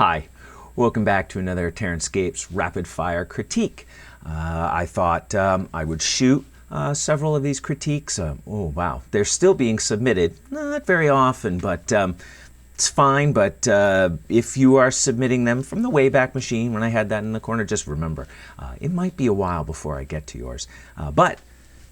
Hi, welcome back to another Terranscapes rapid fire critique. I thought I would shoot several of these critiques. Oh wow, they're still being submitted, not very often, but it's fine. But if you are submitting them from the Wayback Machine, when I had that in the corner, just remember, it might be a while before I get to yours. But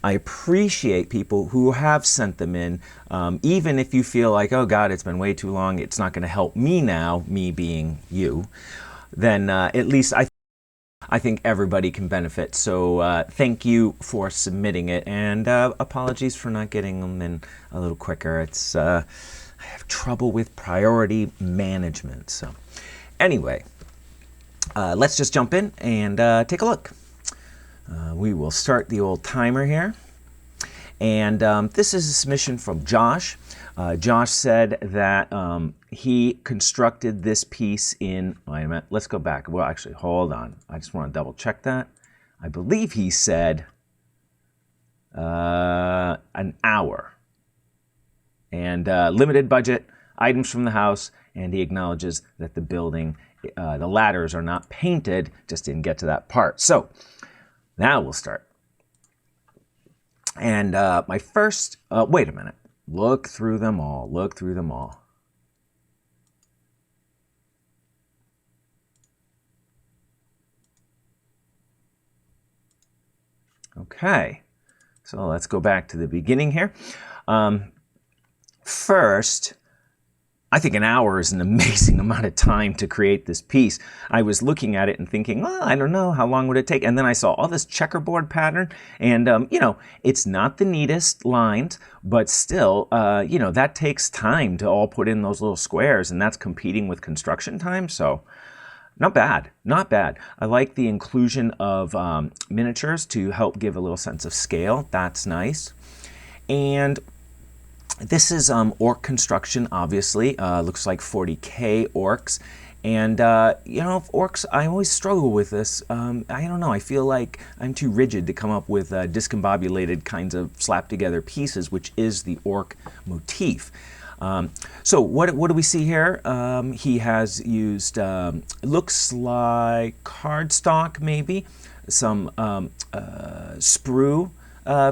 I appreciate people who have sent them in, even if you feel like, oh God, it's been way too long, it's not going to help me now, me being you, then at least I think everybody can benefit. So thank you for submitting it, and apologies for not getting them in a little quicker. It's I have trouble with priority management. So anyway, let's just jump in and take a look. We will start the old timer here. And this is a submission from Josh. Josh said that he constructed this piece in, wait a minute, let's go back. Well, actually, hold on. I just want to double check that. I believe he said an hour. And limited budget, items from the house, and he acknowledges that the building, the ladders are not painted, just didn't get to that part. So now we'll start. And my first, wait a minute, look through them all, look through them all. Okay, so let's go back to the beginning here. First, I think an hour is an amazing amount of time to create this piece. I was looking at it and thinking, well, I don't know, how long would it take? And then I saw all this checkerboard pattern, and you know, it's not the neatest lines, but still, you know, that takes time to all put in those little squares, and that's competing with construction time. So not bad, not bad. I like the inclusion of miniatures to help give a little sense of scale. That's nice. And this is orc construction, obviously. Looks like 40K orcs. And, you know, orcs, I always struggle with this. I don't know, I feel like I'm too rigid to come up with discombobulated kinds of slapped together pieces, which is the orc motif. So what do we see here? He has used, looks like cardstock maybe, some sprue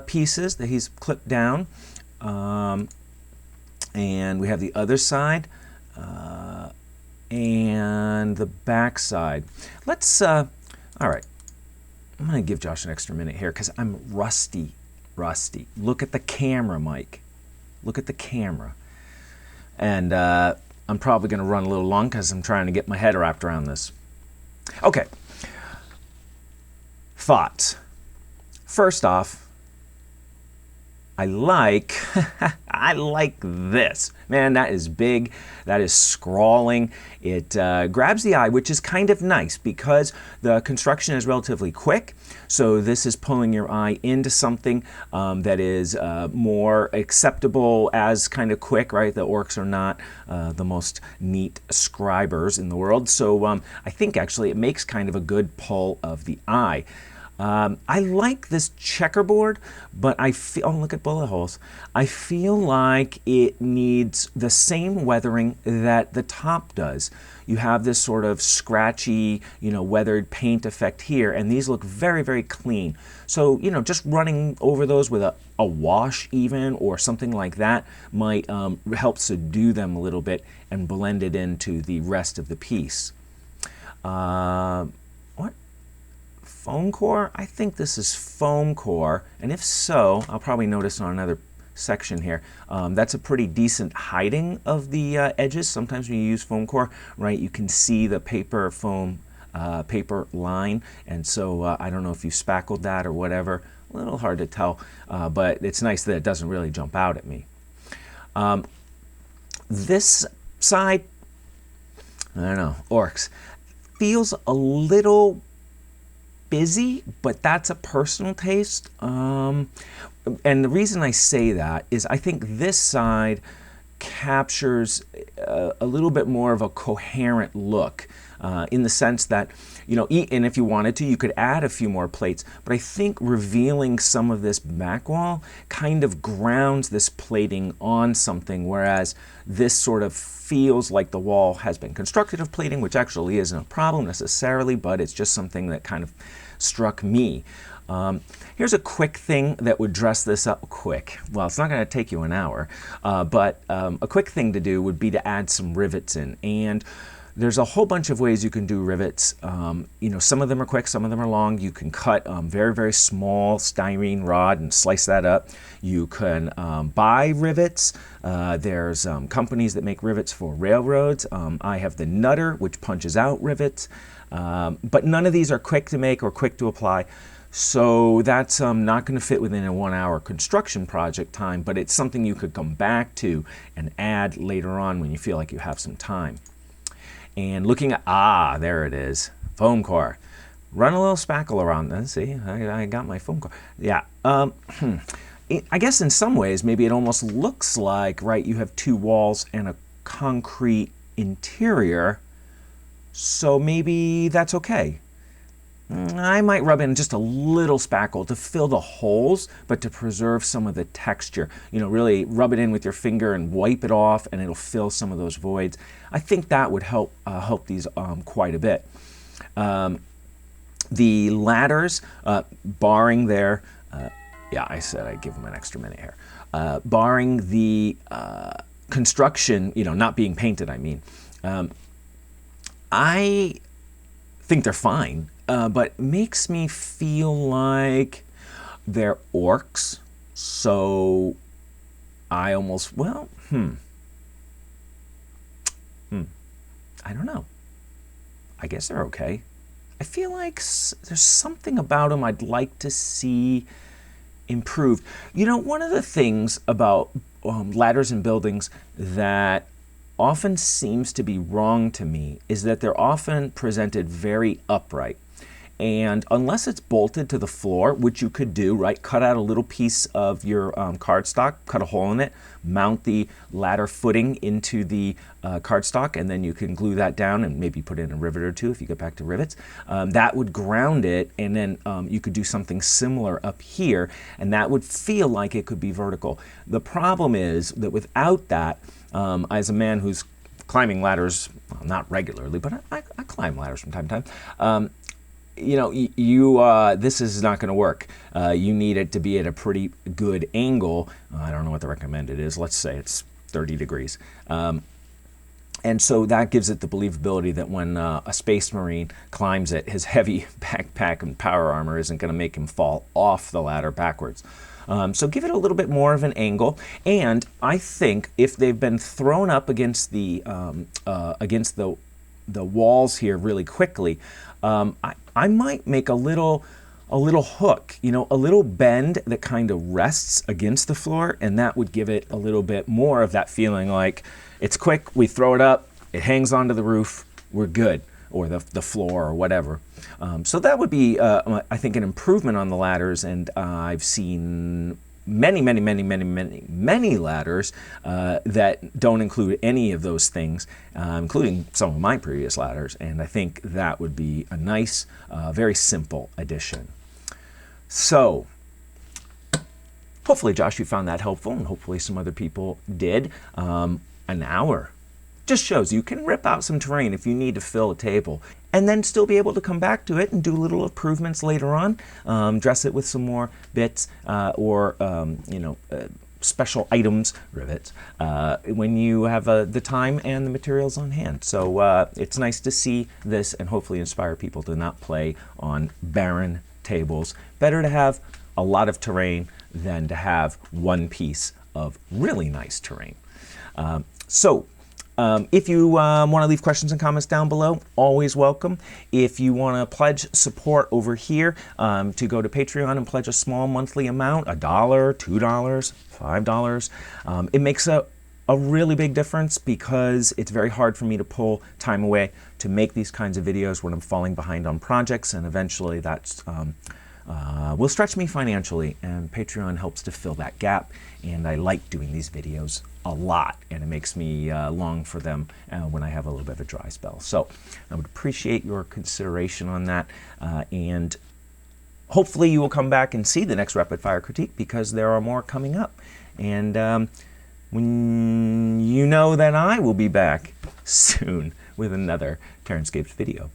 pieces that he's clipped down. And we have the other side and the back side. Let's, all right, I'm going to give Josh an extra minute here because I'm rusty. Look at the camera, Mike. Look at the camera. And I'm probably going to run a little long because I'm trying to get my head wrapped around this. Okay. Thoughts. First off, I like this. Man, that is big. That is scrawling. It grabs the eye, which is kind of nice because the construction is relatively quick. So this is pulling your eye into something that is more acceptable as kind of quick, right? The orcs are not the most neat scribers in the world. So I think actually it makes kind of a good pull of the eye. I like this checkerboard, but I feel, oh, look at bullet holes. I feel like it needs the same weathering that the top does. You have this sort of scratchy, you know, weathered paint effect here, and these look very, very clean. So, you know, just running over those with a wash even, or something like that might help subdue them a little bit and blend it into the rest of the piece. What? Foam core? I think this is foam core, and if so, I'll probably notice on another section here, that's a pretty decent hiding of the edges. Sometimes when you use foam core, right, you can see the paper foam paper line, and so I don't know if you spackled that or whatever. A little hard to tell, but it's nice that it doesn't really jump out at me. This side, I don't know, orcs, feels a little busy, but that's a personal taste. And the reason I say that is I think this side captures a little bit more of a coherent look. in the sense that, and if you wanted to, you could add a few more plates, but I think revealing some of this back wall kind of grounds this plating on something, whereas this sort of feels like the wall has been constructed of plating, which actually isn't a problem necessarily, but it's just something that kind of struck me. Here's a quick thing that would dress this up quick. Well, it's not going to take you an hour, but a quick thing to do would be to add some rivets in. And there's a whole bunch of ways you can do rivets. Some of them are quick, some of them are long. You can cut very, very small styrene rod and slice that up. You can buy rivets. There's companies that make rivets for railroads. I have the Nutter, which punches out rivets. But none of these are quick to make or quick to apply. So that's not going to fit within a 1 hour construction project time, but it's something you could come back to and add later on when you feel like you have some time. And looking at, there it is, foam core. Run a little spackle around this. See, I got my foam core. Yeah. I guess in some ways, maybe it almost looks like, right, you have two walls and a concrete interior. So maybe that's okay. I might rub in just a little spackle to fill the holes, but to preserve some of the texture. Really rub it in with your finger and wipe it off, and it'll fill some of those voids. I think that would help these quite a bit. The ladders, barring their, I said I'd give them an extra minute here. Barring the construction, not being painted, I mean, I think they're fine. But makes me feel like they're orcs, so I almost, I don't know. I guess they're okay. I feel like there's something about them I'd like to see improved. One of the things about ladders and buildings that often seems to be wrong to me is that they're often presented very upright. And unless it's bolted to the floor, which you could do, right? Cut out a little piece of your cardstock, cut a hole in it, mount the ladder footing into the cardstock, and then you can glue that down and maybe put in a rivet or two if you get back to rivets. That would ground it, and then you could do something similar up here, and that would feel like it could be vertical. The problem is that without that, as a man who's climbing ladders, well, not regularly, but I climb ladders from time to time, this is not going to work. You need it to be at a pretty good angle. I don't know what the recommended is. Let's say it's 30 degrees. And so that gives it the believability that when a Space Marine climbs it, his heavy backpack and power armor isn't going to make him fall off the ladder backwards. So give it a little bit more of an angle. And I think if they've been thrown up against the walls here really quickly, I might make a little hook, a little bend that kind of rests against the floor, and that would give it a little bit more of that feeling like it's quick, we throw it up, it hangs onto the roof, we're good, or the floor or whatever. So that would be, I think, an improvement on the ladders, and I've seen many ladders that don't include any of those things, including some of my previous ladders, and I think that would be a nice, very simple addition. So, hopefully, Josh, you found that helpful, and hopefully some other people did. An hour just shows you can rip out some terrain if you need to fill a table, and then still be able to come back to it and do little improvements later on, dress it with some more bits or special items, rivets, when you have the time and the materials on hand. So it's nice to see this and hopefully inspire people to not play on barren tables. Better to have a lot of terrain than to have one piece of really nice terrain. If you want to leave questions and comments down below, always welcome. If you want to pledge support over here, to go to Patreon and pledge a small monthly amount, $1, $2, $5, it makes a really big difference because it's very hard for me to pull time away to make these kinds of videos when I'm falling behind on projects, and eventually that's will stretch me financially, and Patreon helps to fill that gap. And I like doing these videos a lot, and it makes me long for them when I have a little bit of a dry spell. So I would appreciate your consideration on that, and hopefully you will come back and see the next Rapid Fire Critique, because there are more coming up. And when you know that I will be back soon with another Terranscapes video.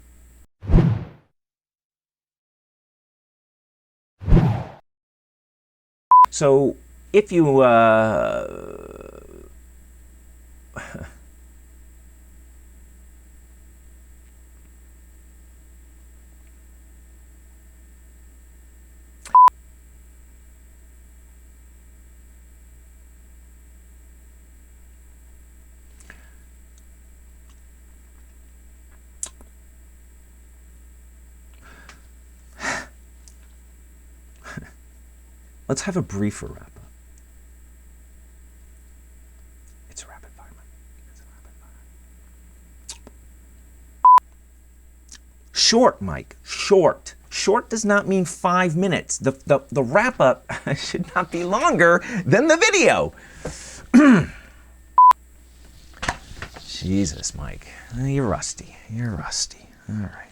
So if you let's have a briefer wrap up. It's a rapid fire, Mike. It's a rapid fire. Short, Mike. Short. Short does not mean 5 minutes. The wrap up should not be longer than the video. Jesus, Mike. You're rusty. You're rusty. All right.